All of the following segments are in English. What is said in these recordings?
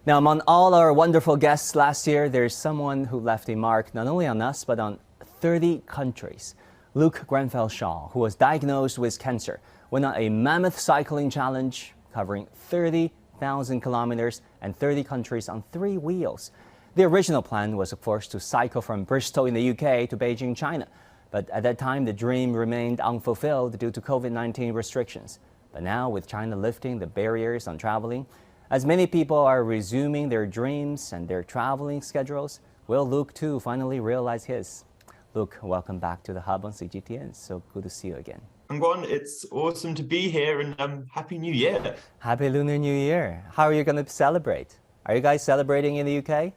Now, among all our wonderful guests last year, there's someone who left a mark not only on us, but on 30 countries. Luke Grenfell Shaw, who was diagnosed with cancer, went on a mammoth cycling challenge covering 30,000 kilometers and 30 countries on 3 wheels. The original plan was, of course, to cycle from Bristol in the UK to Beijing, China. But at that time, the dream remained unfulfilled due to COVID-19 restrictions. But now, with China lifting the barriers on traveling, as many people are resuming their dreams and their traveling schedules, will Luke too finally realize his? Luke, welcome back to the Hub on CGTN. So good to see you again. Angwon, it's awesome to be here and Happy New Year. Happy Lunar New Year. How are you going to celebrate? Are you guys celebrating in the UK?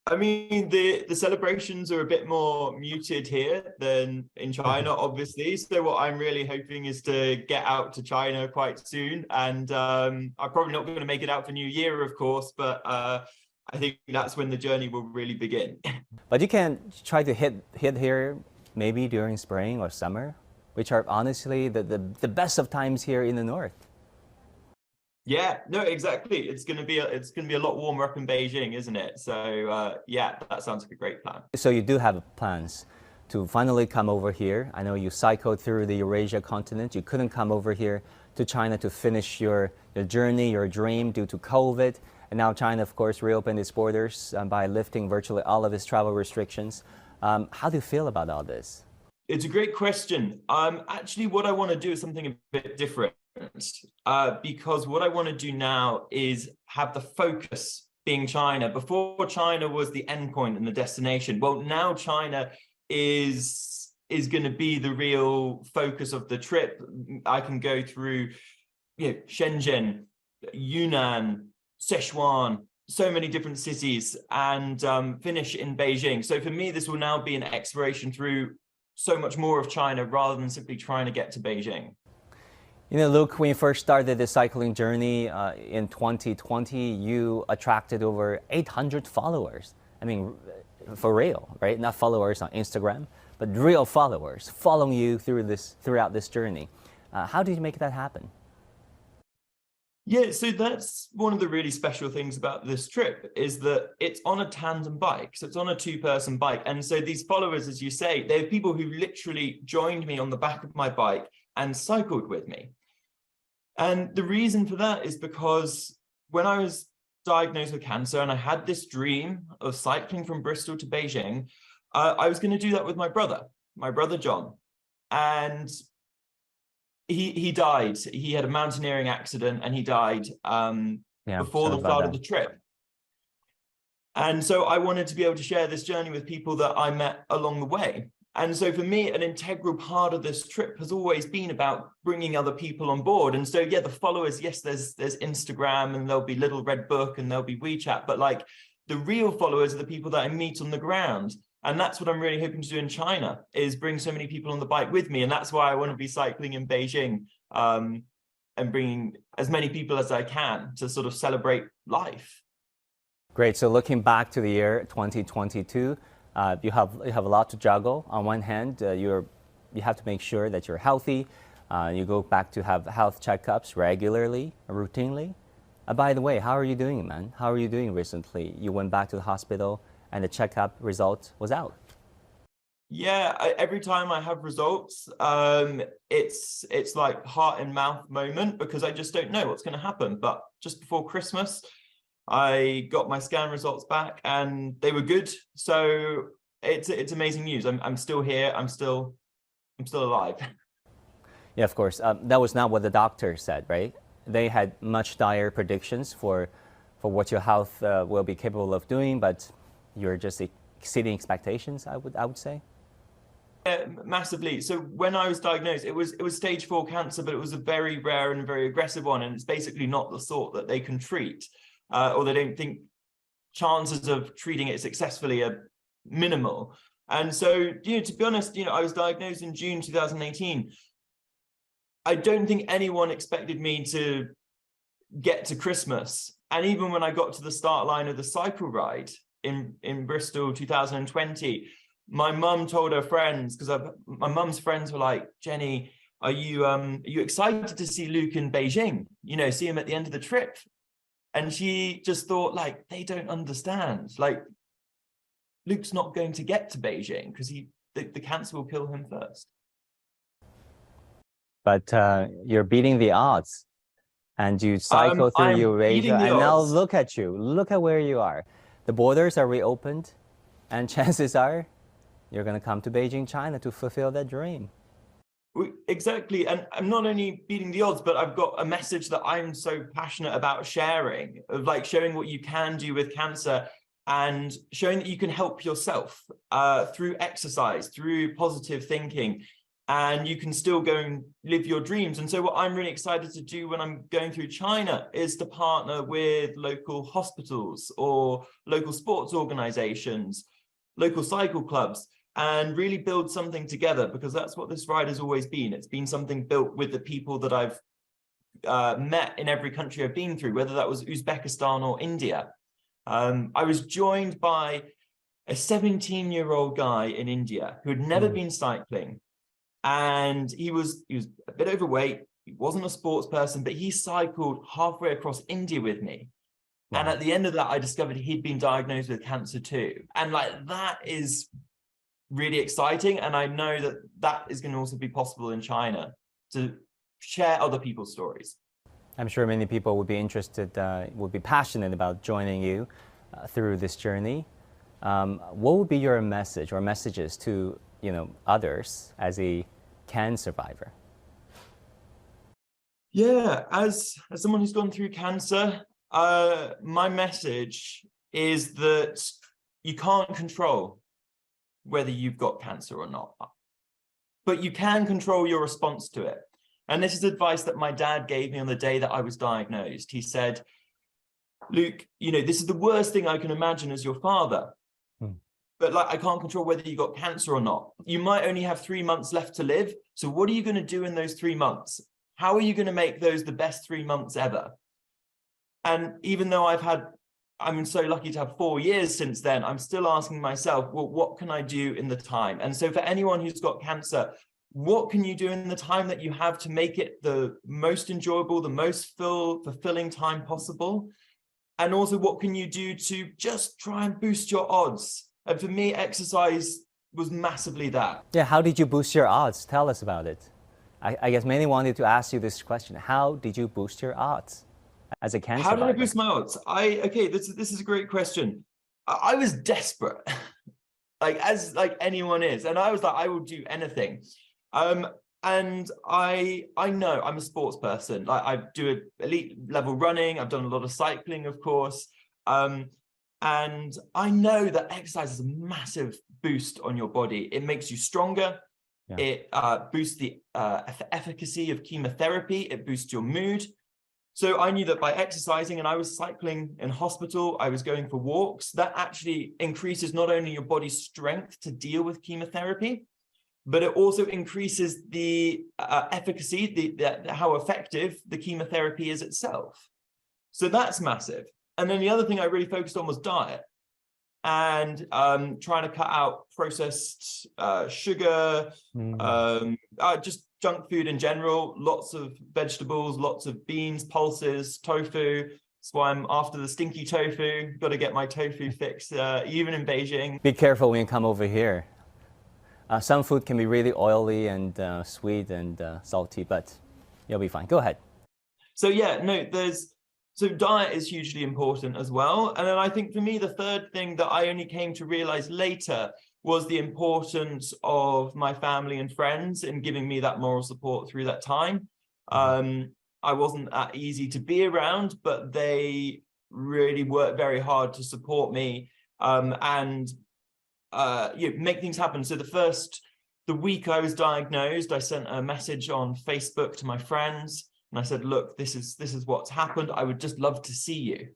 I mean, the celebrations are a bit more muted here than in China, obviously. So what I'm really hoping is to get out to China quite soon. And I'm probably not going to make it out for New Year, of course, but I think that's when the journey will really begin. But you can try to hit here maybe during spring or summer, which are honestly the best of times here in the north. Yeah, no, exactly. It's gonna be a lot warmer up in Beijing, isn't it? So yeah, that sounds like a great plan. So you do have plans to finally come over here. I know you cycled through the Eurasia continent. You couldn't come over here to China to finish your journey, your dream due to COVID. And now China, of course, reopened its borders by lifting virtually all of its travel restrictions. How do you feel about all this? It's a great question. Actually, what I want to do is something a bit different. Because what I want to do now is have the focus being China. Before, China was the endpoint and the destination. Well, now China is going to be the real focus of the trip. I can go through, Shenzhen, Yunnan, Sichuan, so many different cities, and finish in Beijing. So for me, this will now be an exploration through so much more of China rather than simply trying to get to Beijing. You know, Luke, when you first started the cycling journey in 2020, you attracted over 800 followers. I mean, for real, right? Not followers on Instagram, but real followers following you throughout this journey. How did you make that happen? Yeah, so that's one of the really special things about this trip is that it's on a tandem bike. So it's on a 2-person bike. And so these followers, as you say, they're people who literally joined me on the back of my bike and cycled with me. And the reason for that is because when I was diagnosed with cancer and I had this dream of cycling from Bristol to Beijing, I was going to do that with my brother John. And he died. He had a mountaineering accident and he died before the start of the trip. And so I wanted to be able to share this journey with people that I met along the way. And so for me, an integral part of this trip has always been about bringing other people on board. And so, yeah, the followers, yes, there's Instagram and there'll be Little Red Book and there'll be WeChat, but like the real followers are the people that I meet on the ground. And that's what I'm really hoping to do in China, is bring so many people on the bike with me. And that's why I want to be cycling in Beijing and bringing as many people as I can to sort of celebrate life. Great. So looking back to the year 2022, you have a lot to juggle. On one hand, you have to make sure that you're healthy. You go back to have health checkups regularly, routinely. By the way, how are you doing, man? How are you doing recently? You went back to the hospital and the checkup result was out. Yeah, every time I have results, it's like heart and mouth moment because I just don't know what's going to happen. But just before Christmas, I got my scan results back and they were good. So it's amazing news. I'm still here. I'm still alive. Yeah, of course. That was not what the doctor said, right? They had much dire predictions for what your health will be capable of doing, but you're just exceeding expectations, I would say. Yeah, massively. So when I was diagnosed, it was stage 4 cancer, but it was a very rare and very aggressive one. And it's basically not the sort that they can treat. Or they don't think chances of treating it successfully are minimal. And so, to be honest, I was diagnosed in June 2018. I don't think anyone expected me to get to Christmas. And even when I got to the start line of the cycle ride in Bristol 2020, my mum told her friends, because my mum's friends were like, Jenny, are you excited to see Luke in Beijing? See him at the end of the trip? And she just thought, like, they don't understand. Like, Luke's not going to get to Beijing because the cancer will kill him first. But you're beating the odds, and you cycle through I'm beating Eurasia, the and now odds. look at you. Look at where you are. The borders are reopened, and chances are you're going to come to Beijing, China to fulfill that dream. Exactly. And I'm not only beating the odds, but I've got a message that I'm so passionate about sharing, of like showing what you can do with cancer and showing that you can help yourself through exercise, through positive thinking, and you can still go and live your dreams. And so what I'm really excited to do when I'm going through China is to partner with local hospitals or local sports organizations, local cycle clubs, and really build something together, because that's what this ride has always been. It's been something built with the people that I've met in every country I've been through, whether that was Uzbekistan or India. I was joined by a 17-year-old guy in India who had never been cycling, and he was a bit overweight. He wasn't a sports person, but he cycled halfway across India with me. Wow. And at the end of that, I discovered he'd been diagnosed with cancer too. And like, that is really exciting. And I know that that is going to also be possible in China, to share other people's stories. I'm sure many people would be interested, would be passionate about joining you through this journey. What would be your message or messages to others as a cancer survivor? Yeah, as someone who's gone through cancer, my message is that you can't control whether you've got cancer or not, but you can control your response to it. And this is advice that my dad gave me on the day that I was diagnosed. He said, Luke, this is the worst thing I can imagine as your father. But like, I can't control whether you got cancer or not. You might only have 3 months left to live. So what are you going to do in those 3 months? How are you going to make those the best 3 months ever? And even though I'm so lucky to have 4 years since then, I'm still asking myself, well, what can I do in the time? And so for anyone who's got cancer, what can you do in the time that you have to make it the most enjoyable, the most fulfilling time possible? And also, what can you do to just try and boost your odds? And for me, exercise was massively that. Yeah, how did you boost your odds? Tell us about it. I guess many wanted to ask you this question. How did you boost your odds as a cancer survivor? How did I boost my odds? This is a great question. I was desperate, like anyone is. And I was like, I will do anything. And I know I'm a sports person. Like, I do elite level running. I've done a lot of cycling, of course. And I know that exercise is a massive boost on your body. It makes you stronger. Yeah. It boosts the efficacy of chemotherapy. It boosts your mood. So I knew that by exercising, and I was cycling in hospital, I was going for walks, that actually increases not only your body's strength to deal with chemotherapy, but it also increases the efficacy, how effective the chemotherapy is itself. So that's massive. And then the other thing I really focused on was diet, and trying to cut out processed sugar, just junk food in general, lots of vegetables, lots of beans, pulses, tofu. That's why I'm after the stinky tofu. Got to get my tofu fix, even in Beijing. Be careful when you come over here. Some food can be really oily and sweet and salty, but you'll be fine. Go ahead. So yeah, no, so diet is hugely important as well. And then I think for me, the third thing that I only came to realize later was the importance of my family and friends in giving me that moral support through that time. I wasn't that easy to be around, but they really worked very hard to support me and make things happen. So the week I was diagnosed, I sent a message on Facebook to my friends. And I said, look, this is what's happened. I would just love to see you.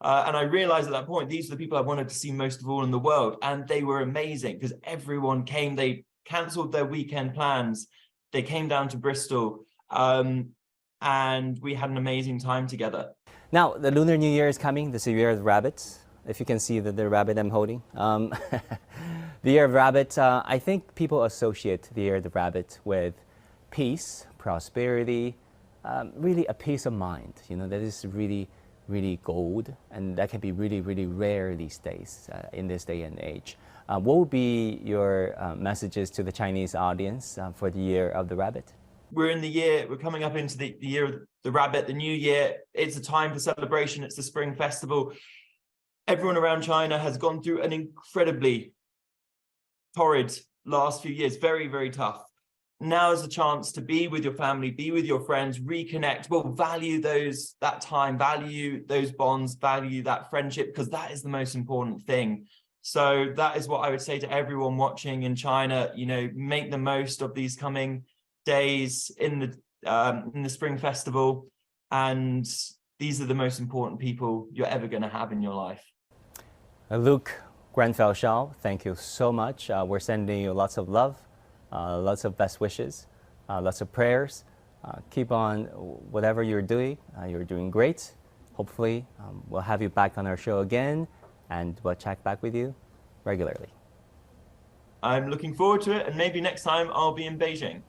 And I realized at that point, these are the people I wanted to see most of all in the world. And they were amazing because everyone came. They canceled their weekend plans. They came down to Bristol and we had an amazing time together. Now, the Lunar New Year is coming. This is the Year of the Rabbit. If you can see the rabbit I'm holding. The Year of Rabbit, I think people associate the Year of the Rabbit with peace, prosperity, really a peace of mind, that is really really gold, and that can be really, really rare these days in this day and age. What would be your messages to the Chinese audience for the Year of the Rabbit? We're coming up into the year of the rabbit, the new year. It's a time for celebration. It's the Spring Festival. Everyone around China has gone through an incredibly torrid last few years, very, very tough. Now is a chance to be with your family, be with your friends, reconnect. Well, value that time, value those bonds, value that friendship, because that is the most important thing. So that is what I would say to everyone watching in China. Make the most of these coming days in the Spring Festival, and these are the most important people you're ever going to have in your life. Luke Grenfell Shaw, thank you so much. We're sending you lots of love, lots of best wishes, lots of prayers. Keep on whatever you're doing. You're doing great. Hopefully, we'll have you back on our show again, and we'll check back with you regularly. I'm looking forward to it, and maybe next time I'll be in Beijing.